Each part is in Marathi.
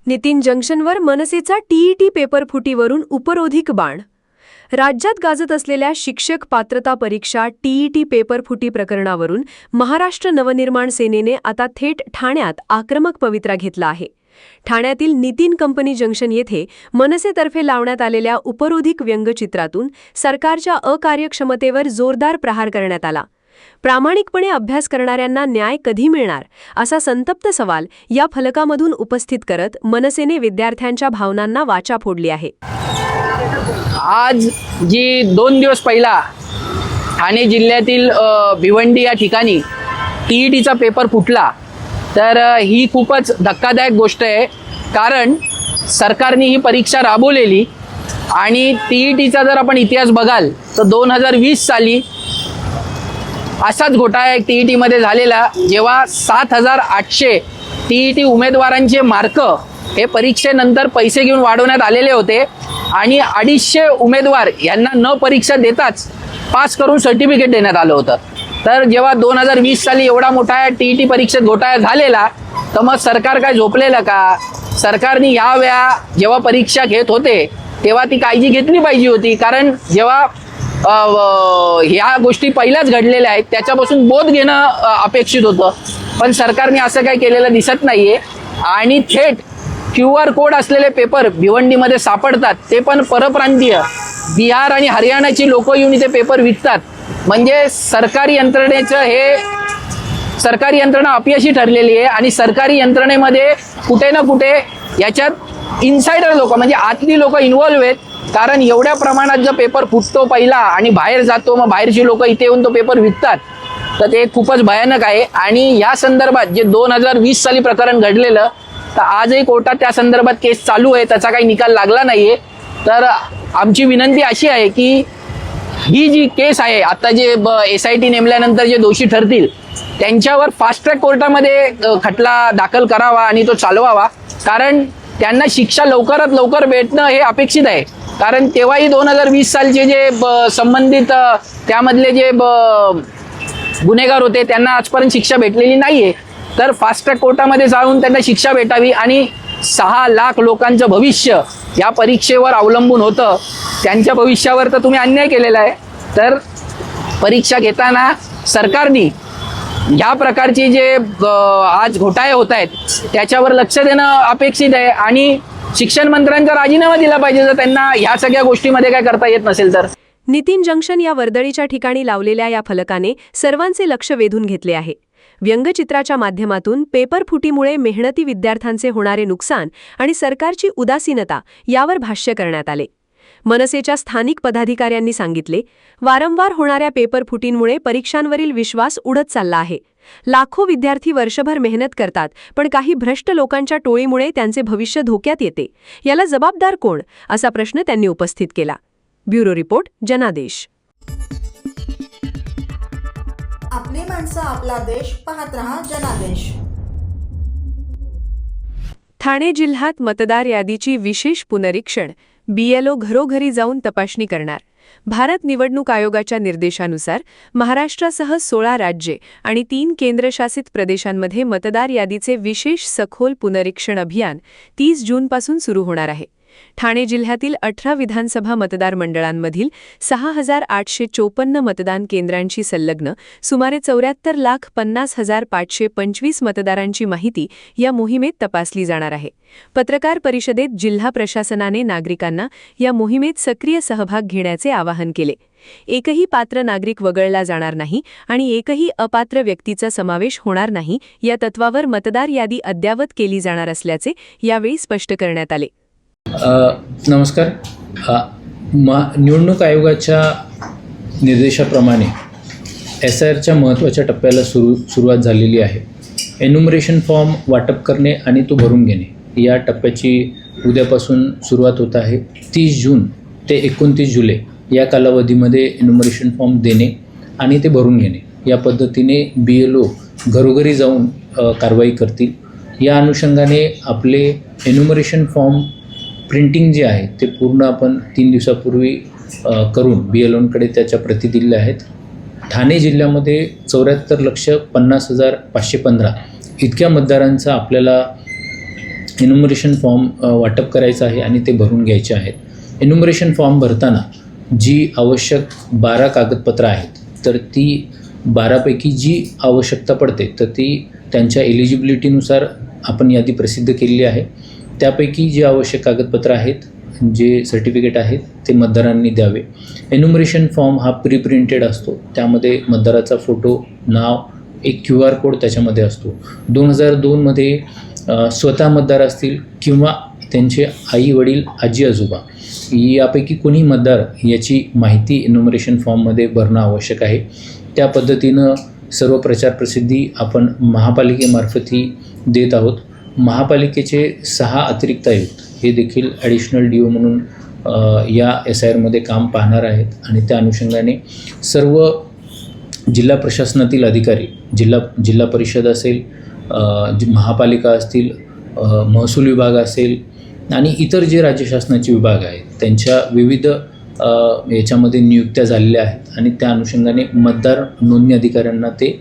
नितीन जंक्शनवर मनसेचा टीईटी पेपर फुटीवरून उपरोधिक बाण. राज्यात गाजत असलेल्या शिक्षक पात्रता परीक्षा टीईटी पेपर फुटी प्रकरणावरून महाराष्ट्र नवनिर्माण सेनेने आता थेट ठाण्यात आक्रमक पवित्रा घेतला आहे. ठाण्यातील नितीन कंपनी जंक्शन येथे मनसेतर्फे लावण्यात आलेल्या उपरोधिक व्यंगचित्रातून सरकारच्या अकार्यक्षमतेवर जोरदार प्रहार करण्यात आला. प्रामाणिकपणे अभ्यास करणाऱ्यांना न्याय कधी मिळणार असा संतप्त सवाल या फलकामधून उपस्थित करत मनसेने विद्यार्थ्यांच्या भावनांना वाचा फोडली आहे. आज जी 2 दिवस पहिला ठाणे जिल्ह्यातील भिवंडी या ठिकाणी टीईटीचा पेपर फुटला, तर ही खूपच धक्कादायक गोष्ट आहे. कारण सरकारने ही परीक्षा राबवलेली आणि टीईटीचा जर आपण इतिहास बघाल तर 2020 साली असाच घोटाळा एक टीईटीमध्ये झालेला, जेव्हा 7,800 टीईटी उमेदवारांचे मार्क हे परीक्षेनंतर पैसे घेऊन वाढवण्यात आलेले होते आणि 250 उमेदवार यांना न परीक्षा देताच पास करून सर्टिफिकेट देण्यात आलं होतं. तर जेव्हा 2020 साली एवढा मोठा टीईटी परीक्षेत घोटाळा झालेला, तर मग सरकार काय झोपलेलं का? सरकारने यावेळा जेव्हा परीक्षा घेत होते तेव्हा ती काळजी घेतली पाहिजे होती. कारण जेव्हा ह्या गोष्टी पहिल्याच घडलेल्या आहेत त्याच्यापासून बोध घेणं अपेक्षित होतं, पण सरकारने असं काही केलेलं दिसत नाहीये. आणि थेट QR कोड असलेले पेपर भिवंडीमध्ये सापडतात, ते पण परप्रांतीय बिहार आणि हरियाणाची लोक येऊन इथे पेपर विकतात. म्हणजे सरकारी यंत्रणा अपयशी ठरलेली आहे आणि सरकारी यंत्रणेमध्ये कुठे ना कुठे याच्यात इन्सायडर लोक म्हणजे आतली लोक इन्व्हॉल्व्ह आहेत. कारण एवढ्या प्रमाणात जर पेपर फुटतो पहिला आणि बाहेर जातो, मग बाहेरची लोक इथे येऊन तो पेपर विकतात, तर ते खूपच भयानक आहे. आणि या संदर्भात जे 2020 साली प्रकरण घडलेलं, तर आजही कोर्टात त्या संदर्भात केस चालू आहे, त्याचा काही निकाल लागला नाहीये. तर आमची विनंती अशी आहे की ही जी केस आहे आता जे SIT नेमल्यानंतर जे दोषी ठरतील त्यांच्यावर फास्ट ट्रॅक कोर्टामध्ये खटला दाखल करावा आणि तो चालवावा. कारण त्यांना शिक्षा लवकरात लवकर भेटणं हे अपेक्षित आहे. कारण तेव्हाही 2020 सालचे जे संबंधित त्यामधले जे गुन्हेगार होते त्यांना आजपर्यंत शिक्षा भेटलेली नाहीये. तर फास्ट ट्रॅक कोर्टामध्ये जाऊन त्यांना शिक्षा भेटावी. आणि 6 लाख लोकांचं भविष्य या परीक्षेवर अवलंबून होतं. त्यांच्या भविष्यावर तर तुम्ही अन्याय केलेला आहे. तर परीक्षा घेताना सरकारने ह्या प्रकारचे जे आज घोटाळे होत आहेत त्याच्यावर लक्ष देणं अपेक्षित आहे आणि शिक्षण मंत्र्यांचा राजीनामा दिला पाहिजे जर त्यांना ह्या सगळ्या गोष्टीमध्ये काय करता येत नसेल तर. नितीन जंक्शन या वर्दळीच्या ठिकाणी लावलेल्या या फलकाने सर्वांचे लक्ष वेधून घेतले आहे. व्यंगचित्राच्या माध्यमातून पेपर फुटीमुळे मेहनती विद्यार्थ्यांचे होणारे नुकसान आणि सरकारची उदासीनता यावर भाष्य करण्यात आले. मनसेच्या स्थानिक पदाधिकाऱ्यांनी सांगितले, वारंवार होणाऱ्या पेपर फुटींमुळे परीक्षांवरील विश्वास उडत चालला आहे. लाखो विद्यार्थी वर्षभर मेहनत करतात, पण काही भ्रष्ट लोकांच्या टोळीमुळे त्यांचे भविष्य धोक्यात येते. याला जबाबदार कोण असा प्रश्न त्यांनी उपस्थित केला. ब्युरो रिपोर्ट, जनादेश. आपली माणसं, आपला देश. पाहत रहा जनादेश. ठाणे जिल्ह्यात मतदार यादीची विशेष पुनरीक्षण. BLO घरोघरी जाऊन तपासणी करणार. भारत निवडणूक आयोगाच्या निर्देशानुसार महाराष्ट्रासह 16 राज्ये आणि 3 केंद्रशासित प्रदेशांमध्ये मतदार यादीचे विशेष सखोल पुनरीक्षण अभियान 30 जूनपासून सुरू होणार आहे. ठाणे जिल्ह्यातील 18 विधानसभा मतदार मंडळांमधील 6,854 मतदान केंद्रांशी संलग्न सुमारे 74,50,525 मतदारांची माहिती या मोहिमेत तपासली जाणार आहे. पत्रकार परिषदेत जिल्हा प्रशासनाने नागरिकांना या मोहिमेत सक्रिय सहभाग घेण्याचे आवाहन केले. एकही पात्र नागरिक वगळला जाणार नाही आणि एकही अपात्र व्यक्तीचा समावेश होणार नाही या तत्वावर मतदार यादी अद्ययावत केली जाणार असल्याचे यावेळी स्पष्ट करण्यात आले. नमस्कार. निवडणूक आयोगाच्या निर्देशाप्रमाणे SIRच्या महत्त्वाच्या टप्प्याला सुरुवात झालेली आहे. एन्युमरेशन फॉर्म वाटप करणे आणि तो भरून घेणे या टप्प्याची उद्यापासून सुरुवात होत आहे. 30 जून ते 29 जुलै या कालावधीमध्ये एन्युमरेशन फॉर्म देणे आणि ते भरून घेणे या पद्धतीने BLO घरोघरी जाऊन कारवाई करतील. या अनुषंगाने आपले एन्युमरेशन फॉर्म प्रिंटिंग जे आहे ते पूर्ण आपण 3 दिवसापूर्वी करून BLOंकडे त्याच्या प्रती दिलेल्या आहेत. ठाणे जिल्ह्यामध्ये 74,50,515 इतक्या मतदारांचा आपल्याला एन्युमरेशन फॉर्म वाटप करायचं आहे आणि ते भरून घ्यायचे आहेत. एन्युमरेशन फॉर्म भरताना जी आवश्यक 12 कागदपत्रं आहेत तर ती 12पैकी जी आवश्यकता पडते तर ती त्यांच्या एलिजिबिलिटीनुसार आपण यादी प्रसिद्ध केलेली आहे. त्यापैकी जी आवश्यक कागदपत्रं आहेत, जे सर्टिफिकेट आहेत ते मतदारांनी द्यावे. एन्युमरेशन फॉर्म हा प्रिंटेड असतो, त्यामध्ये मतदाराचा फोटो, नाव, एक QR कोड त्याच्यामध्ये असतो. 2002मध्ये स्वतः मतदार असतील किंवा त्यांचे आई वडील, आजी आजोबा यापैकी कोणी मतदार याची माहिती एन्युमरेशन फॉर्ममध्ये भरणं आवश्यक आहे. त्या पद्धतीनं सर्व प्रचार प्रसिद्धी आपण महापालिकेमार्फतही देत आहोत. महापालिकेचे 6 अतिरिक्त आयुक्त हे देखील ॲडिशनल DO म्हणून या SIRमध्ये काम पाहणार आहेत आणि त्या अनुषंगाने सर्व जिल्हा प्रशासनातील अधिकारी, जिल्हा परिषद असेल, महापालिका असतील, महसूल विभाग असेल आणि इतर जे राज्य शासनाचे विभाग आहेत त्यांच्या विविध याच्यामध्ये नियुक्त्या झालेल्या आहेत आणि त्या अनुषंगाने मतदार नोंदणी अधिकाऱ्यांना ते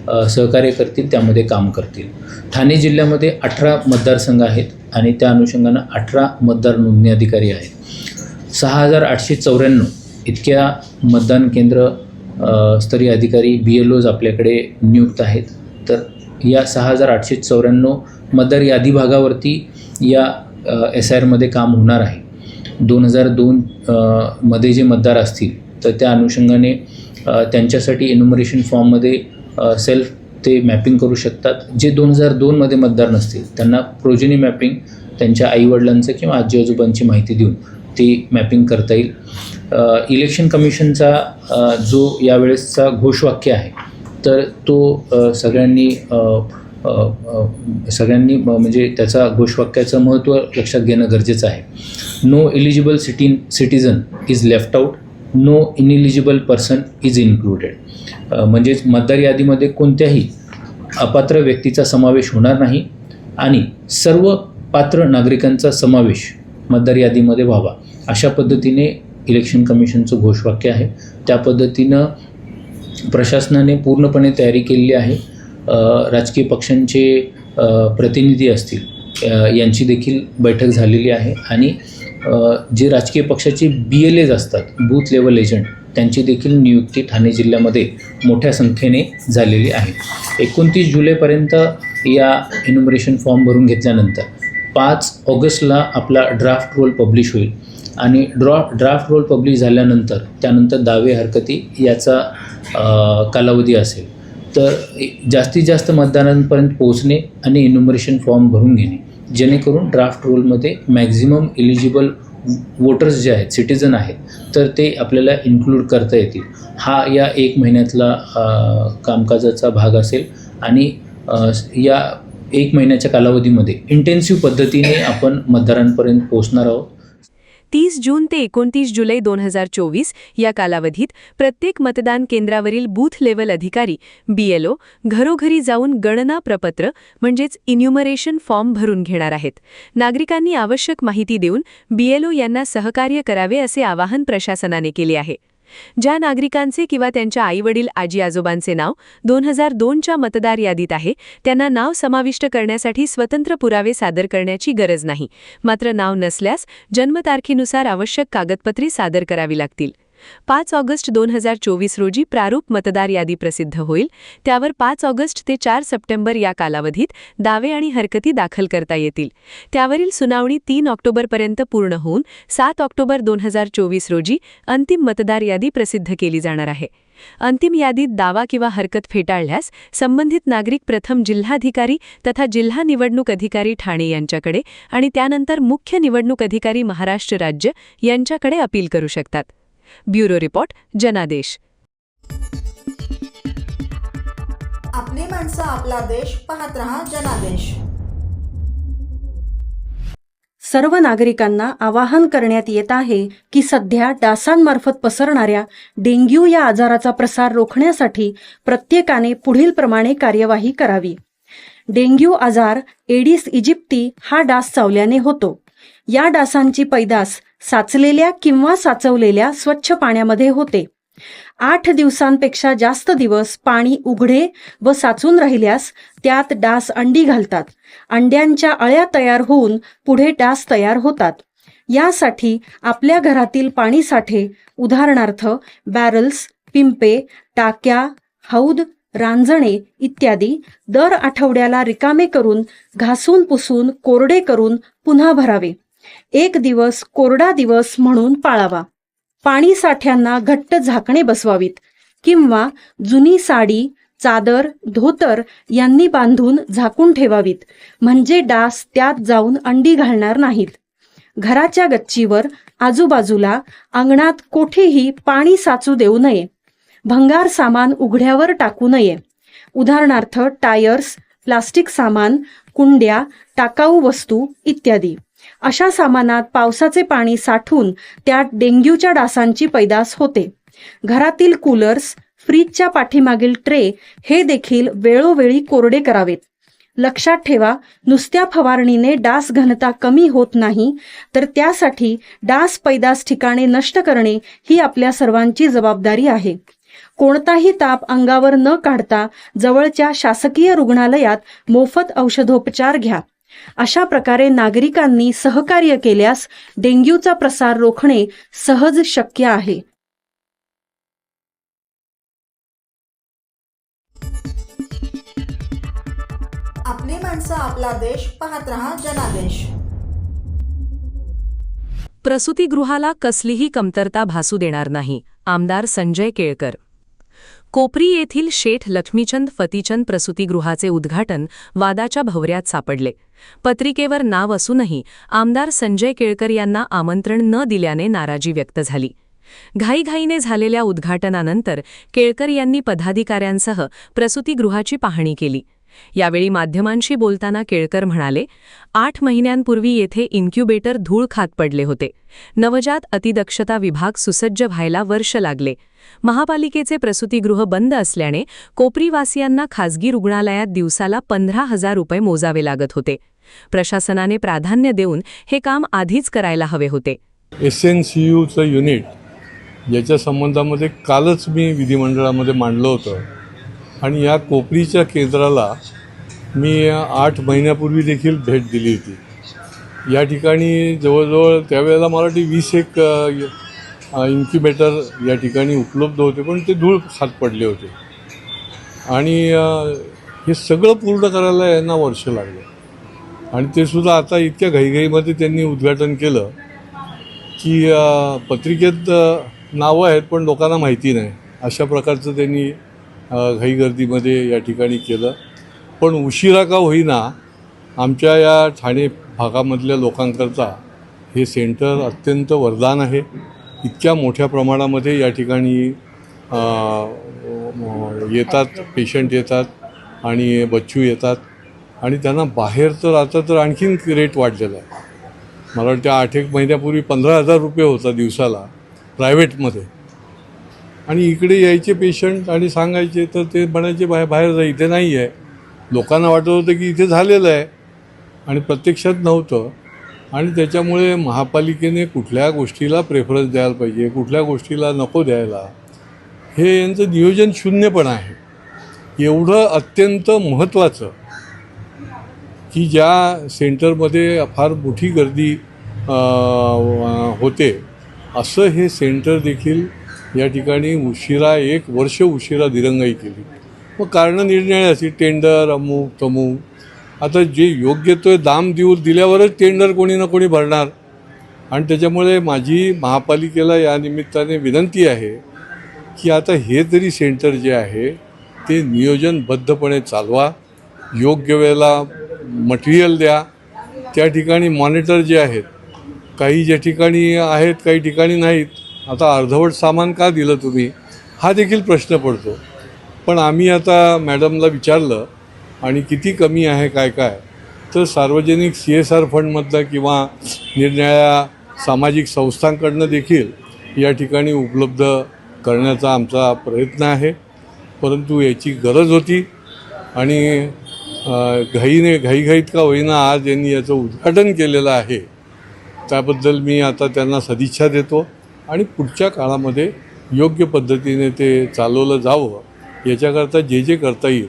सहकार्य करतील, त्यामध्ये काम करतील. ठाणे जिल्ह्यामध्ये 18 मतदारसंघ आहेत आणि त्या अनुषंगानं 18 मतदार नोंदणी अधिकारी आहेत. 6894 इतक्या मतदान केंद्र स्तरीय अधिकारी BLOज आपल्याकडे नियुक्त आहेत. तर या 6894 मतदार यादी भागावरती या SIRमध्ये काम होणार आहे. 2002 मध्ये जे मतदार असतील तर त्या अनुषंगाने त्यांच्यासाठी एन्युमरेशन फॉर्ममध्ये सेल्फ ते मॅपिंग करू शकतात. जे 2002मध्ये मतदार नसतील त्यांना प्रोजेनी मॅपिंग त्यांच्या आईवडिलांचं किंवा आजी आजोबांची माहिती देऊन ती मॅपिंग करता येईल. इलेक्शन कमिशनचा जो यावेळेसचा घोषवाक्य आहे तर तो सगळ्यांनी म्हणजे त्याचा घोषवाक्याचं महत्त्व लक्षात घेणं गरजेचं आहे. No eligible citizen is left out, no ineligible person is included. म्हणजेच मतदार यादीमध्ये कोणत्याही अपात्र व्यक्तीचा समावेश होणार नाही आणि सर्व पात्र नागरिकांचा समावेश मतदार यादीमध्ये व्हावा, अशा पद्धतीने इलेक्शन कमिशनचं घोषवाक्य आहे. त्या पद्धतीनं प्रशासनाने पूर्णपणे तयारी केलेली आहे. राजकीय पक्षांचे प्रतिनिधी असतील यांची देखील बैठक झालेली आहे आणि जे राजकीय पक्षाचे BLAs असतात, बूथ लेवल एजंट, त्यांची देखील नियुक्ती ठाणे जिल्ह्यामध्ये मोठ्या संख्येने झालेली आहे. 29 जुलैपर्यंत या एन्युमरेशन फॉर्म भरून घेतल्यानंतर 5 ऑगस्टला आपला ड्राफ्ट रोल पब्लिश होईल आणि ड्राफ्ट रोल पब्लिश झाल्यानंतर त्यानंतर दावे हरकती याचा कालावधी असेल. तर जास्तीत जास्त मतदारांपर्यंत पोहोचणे आणि एन्युमरेशन फॉर्म भरून घेणे, जेणेकरून ड्राफ्ट रोलमध्ये मॅक्झिमम एलिजिबल वोटर्स जे आहेत, सिटीजन आहेत, तर ते आपल्याला इन्क्लूड करता येतील. हा या 1 महिन्यातला कामकाजाचा भाग असेल आणि या 1 महिन्याच्या कालावधीमध्ये इंटेन्सिव्ह पद्धतीने आपण मतदारांपर्यंत पोहोचणार आहोत. 30 जून ते 29 जुलै 2024 या कालावधीत प्रत्येक मतदान केंद्रावरील बूथ लेवल अधिकारी BLO घरोघरी जाऊन गणना प्रपत्र म्हणजेच इन्युमरेशन फॉर्म भरून घेणार आहेत. नागरिकांनी आवश्यक माहिती देऊन BLO यांना सहकार्य करावे असे आवाहन प्रशासनाने केले आहे. ज्या नागरिकांचे किंवा त्यांच्या आईवडील आजी आजोबांचे नाव 2002च्या मतदार यादीत आहे त्यांना नाव समाविष्ट करण्यासाठी स्वतंत्र पुरावे सादर करण्याची गरज नाही. मात्र नाव नसल्यास जन्मतारखेनुसार आवश्यक कागदपत्रे सादर करावी लागतील. 5 ऑगस्ट 2024 रोजी प्रारूप मतदार यादी प्रसिद्ध होईल. त्यावर 5 ऑगस्ट ते 4 सप्टेंबर या कालावधीत दावे आणि हरकती दाखल करता येतील. त्यावरील सुनावणी 3 ऑक्टोबरपर्यंत पूर्ण होऊन 7 ऑक्टोबर 2024 रोजी अंतिम मतदार यादी प्रसिद्ध केली जाणार आहे. अंतिम यादीत दावा किंवा हरकत फेटाळल्यास संबंधित नागरिक प्रथम जिल्हाधिकारी तथा जिल्हा निवडणूक अधिकारी ठाणे यांच्याकडे आणि त्यानंतर मुख्य निवडणूक अधिकारी महाराष्ट्र राज्य यांच्याकडे अपील करू शकतात. ब्युरो रिपोर्ट, जनादेश. आपली माणसं, आपला देश, पाहत रहा जनादेश. सर्व नागरिकांना आवाहन करण्यात येत आहे की सध्या डासांमार्फत पसरणाऱ्या डेंग्यू या आजाराचा प्रसार रोखण्यासाठी प्रत्येकाने पुढील प्रमाणे कार्यवाही करावी. डेंग्यू आजार एडिस इजिप्ती हा डास चावल्याने होतो. या डासांची पैदास साचलेल्या किंवा साचवलेल्या स्वच्छ पाण्यामध्ये होते. 8 दिवसांपेक्षा जास्त दिवस पाणी उघडे व साचून राहिल्यास त्यात डास अंडी घालतात. अंड्यांच्या अळ्या तयार होऊन पुढे डास तयार होतात. यासाठी आपल्या घरातील पाणी साठे, उदाहरणार्थ बॅरल्स, पिंपे, टाक्या, हौद, रांजणे इत्यादी दर आठवड्याला रिकामे करून घासून पुसून कोरडे करून पुन्हा भरावे. 1 दिवस कोरडा दिवस म्हणून पाळावा. पाणी साठ्यांना घट्ट झाकणे बसवावीत किंवा जुनी साडी, चादर, धोतर यांनी बांधून झाकून ठेवावीत, म्हणजे डास त्यात जाऊन अंडी घालणार नाहीत. घराच्या गच्चीवर, आजूबाजूला, अंगणात कोठेही पाणी साचू देऊ नये. भंगार सामान उघड्यावर टाकू नये. उदाहरणार्थ टायर्स, प्लास्टिक सामान, कुंड्या, टाकाऊ वस्तू इत्यादी. अशा सामानात पावसाचे पाणी साठून त्यात डेंग्यूच्या डासांची पैदास होते. घरातील कूलर्स, फ्रीजच्या पाठीमागील ट्रे हे देखील वेळोवेळी कोरडे करावेत. लक्षात ठेवा, नुसत्या फवारणीने डास घनता कमी होत नाही, तर त्यासाठी डास पैदास ठिकाणे नष्ट करणे ही आपल्या सर्वांची जबाबदारी आहे. कोणताही ताप अंगावर न काढता जवळच्या शासकीय रुग्णालयात मोफत औषधोपचार घ्या. अशा प्रकारे नागरिकांनी सहकार्य केल्यास डेंग्यूचा प्रसार रोखणे सहज शक्य आहे. आपली माणसं, आपला देश, पाहत रहा जनादेश. प्रसूतिगृहाला कसलीही कमतरता भासू देणार नाही, आमदार संजय केळकर. कोपरी येथील शेठ लक्ष्मीचंद फतीचंद प्रसूतिगृहाचे उद्घाटन वादाच्या भवऱ्यात सापडले. पत्रिकेवर नाव असूनही आमदार संजय केळकर यांना आमंत्रण न दिल्याने नाराजी व्यक्त झाली. घाईघाईने झालेल्या उद्घाटनानंतर केळकर यांनी पदाधिकाऱ्यांसह प्रसूतिगृहाची पाहणी केली. यावेळी माध्यमांशी बोलताना केळकर म्हणाले, 8 महिन्यांपूर्वी येथे इन्क्युबेटर धूळ खात पडले होते. नवजात अतिदक्षता विभाग सुसज्ज व्हायला वर्ष लागले. महापालिकेचे प्रसूतिगृह बंद असल्याने कोपरीवासियांना खासगी रुग्णालयात दिवसाला 15,000 रुपये मोजावे लागत होते. प्रशासनाने प्राधान्य देऊन हे काम आधीच करायला हवे होते. SNCUचं युनिट याच्या संबंधामध्ये कालच मी विधिमंडळामध्ये मांडलं होतं आणि या कोपरीच्या केंद्राला मी 8 महिन्यापूर्वी देखील भेट दिली होती. या ठिकाणी जवळजवळ त्यावेळेला मला वाटते 21 इन्क्युबेटर या ठिकाणी उपलब्ध होते, पण ते धूळ खात पडले होते आणि हे सगळं पूर्ण करायला यांना वर्ष लागलं. आणि ते सुद्धा आता इतक्या घाईघाईमध्ये त्यांनी उद्घाटन केलं की पत्रिकेत नावं आहेत पण लोकांना माहिती नाही, अशा प्रकारचं त्यांनी घाईगर्दीमध्ये या ठिकाणी केलं. पण उशिरा का होईना आमच्या या ठाणे भागामधल्या लोकांकरता हे सेंटर अत्यंत वरदान आहे. इतक्या मोठ्या प्रमाणामध्ये या ठिकाणी येतात, पेशंट येतात आणि बच्चू येतात आणि त्यांना बाहेर तर आता तर आणखीन रेट वाढलेला आहे. मला वाटतं 8-1 महिन्यापूर्वी 15,000 रुपये होता दिवसाला प्रायव्हेटमध्ये, आणि इकडे यायचे पेशंट आणि सांगायचे तर ते म्हणायचे बाहेर जा, इथे नाही आहे. लोकांना वाटत होतं की इथे झालेलं आहे आणि प्रत्यक्षात नव्हतं. आणि त्याच्यामुळे महापालिकेने कुठल्या गोष्टीला प्रेफरन्स द्यायला पाहिजे, कुठल्या गोष्टीला नको द्यायला, हे यांचं नियोजन शून्यपण आहे. एवढं अत्यंत महत्त्वाचं की ज्या सेंटरमध्ये फार मोठी गर्दी होते असं हे सेंटर देखील या ठिकाणी उशिरा 1 वर्ष उशिरा दिरंगाई केली. मग कारणं निर्णय अशी टेंडर अमुक तमुक. आता जे योग्य तो दाम दिल्यावरच टेंडर कोणी ना कोणी भरणार. आणि त्याच्यामुळे माझी महापालिकेला या निमित्ताने विनंती आहे की आता हे तरी सेंटर जे आहे ते नियोजनबद्धपणे चालवा, योग्य वेळेला मटेरियल द्या. त्या ठिकाणी मॉनिटर जे आहेत, काही ज्या ठिकाणी आहेत काही ठिकाणी नाहीत. आता अर्धवट सामान का दिलं तुम्ही, हा देखील प्रश्न पडतो. पण आम्ही आता मॅडमला विचारलं आणि किती कमी आहे काय काय, तर सार्वजनिक CSR फंडमधलं किंवा निरनिराळ्या सामाजिक संस्थांकडनं देखील या ठिकाणी उपलब्ध करण्याचा आमचा प्रयत्न आहे. परंतु याची गरज होती आणि घाईघाईत का होईना आज यांनी याचं उद्घाटन केलेलं आहे. त्याबद्दल मी आता त्यांना सदिच्छा देतो आणि पुढच्या काळामध्ये योग्य पद्धतीने ते चालवलं जावं याच्याकरता जे जे करता येईल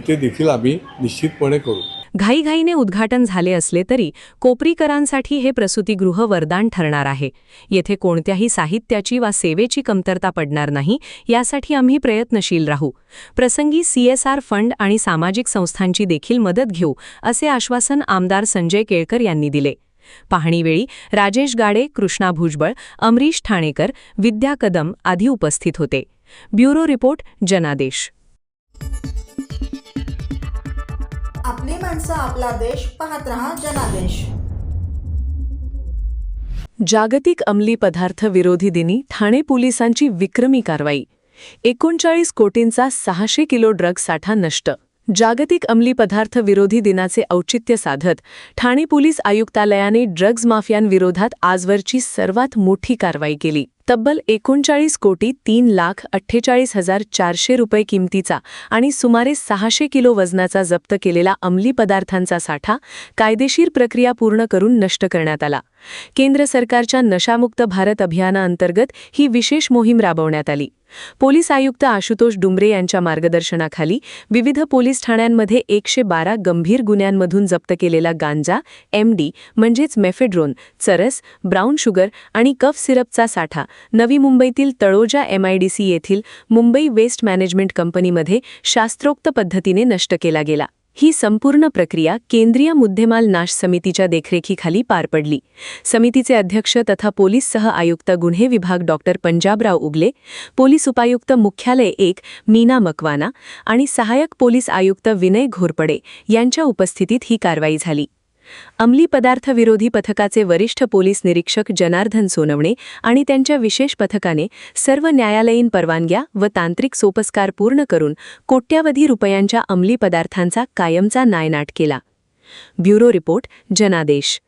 ते देखील आम्ही निश्चितपणे करू. घाईघाईने उद्घाटन झाले असले तरी कोपरीकरांसाठी हे प्रसूतिगृह वरदान ठरणार आहे. येथे कोणत्याही साहित्याची वा सेवेची कमतरता पडणार नाही, यासाठी आम्ही प्रयत्नशील राहू. प्रसंगी CSR फंड आणि सामाजिक संस्थांची देखील मदत घेऊ, असे आश्वासन आमदार संजय केळकर यांनी दिले. पाहणीवेळी राजेश गाडे, कृष्णा भुजबळ, अमरीश ठाणेकर, विद्या कदम आदी उपस्थित होते. ब्युरो रिपोर्ट, जनादेश. आपली माणसं, आपला देश. पाहत रहा जनादेश. जागतिक अंमली पदार्थ विरोधी दिनी ठाणे पोलिसांची विक्रमी कारवाई. 39 कोटींचा 600 किलो ड्रग साठा नष्ट. जागतिक अंमली पदार्थ विरोधी दिनाचे औचित्य साधत ठाणे पोलीस आयुक्तालयाने ड्रग्ज माफियांविरोधात आजवरची सर्वात मोठी कारवाई केली. तब्बल 39,03,48,400 रुपये किमतीचा आणि सुमारे 600 किलो वजनाचा जप्त केलेला अंमली पदार्थांचा साठा कायदेशीर प्रक्रिया पूर्ण करून नष्ट करण्यात आला. केंद्र सरकारच्या नशामुक्त भारत अभियानाअंतर्गत ही विशेष मोहीम राबवण्यात आली. पोलीस आयुक्त आशुतोष डुंबरे यांच्या मार्गदर्शनाखाली विविध पोलीस ठाण्यांमध्ये 112 गंभीर गुन्ह्यांमधून जप्त केलेला गांजा, MD म्हणजेच मेफेड्रोन, चरस, ब्राऊन शुगर आणि कफ सिरपचा साठा नवी मुंबईतील तळोजा MIDC येथील मुंबई वेस्ट मॅनेजमेंट कंपनीमध्ये शास्त्रोक्त पद्धतीने नष्ट केला गेला. ही संपूर्ण प्रक्रिया केंद्रीय मुद्देमाल नाश समितीच्या देखरेखीखाली पार पडली. समितीचे अध्यक्ष तथा पोलीस सह आयुक्त गुन्हे विभाग डॉ. पंजाबराव उगले, पोलीस उपायुक्त मुख्यालय 1 मीना मकवाना आणि सहाय्यक पोलीस आयुक्त विनय घोरपडे यांच्या उपस्थितीत ही कारवाई झाली. अंमली पदार्थ विरोधी पथकाचे वरिष्ठ पोलीस निरीक्षक जनार्दन सोनवणे आणि त्यांच्या विशेष पथकाने सर्व न्यायालयीन परवानग्या व तांत्रिक सोपस्कार पूर्ण करून कोट्यावधी रुपयांच्या अंमली पदार्थांचा कायमचा नायनाट केला. ब्युरो रिपोर्ट, जनादेश.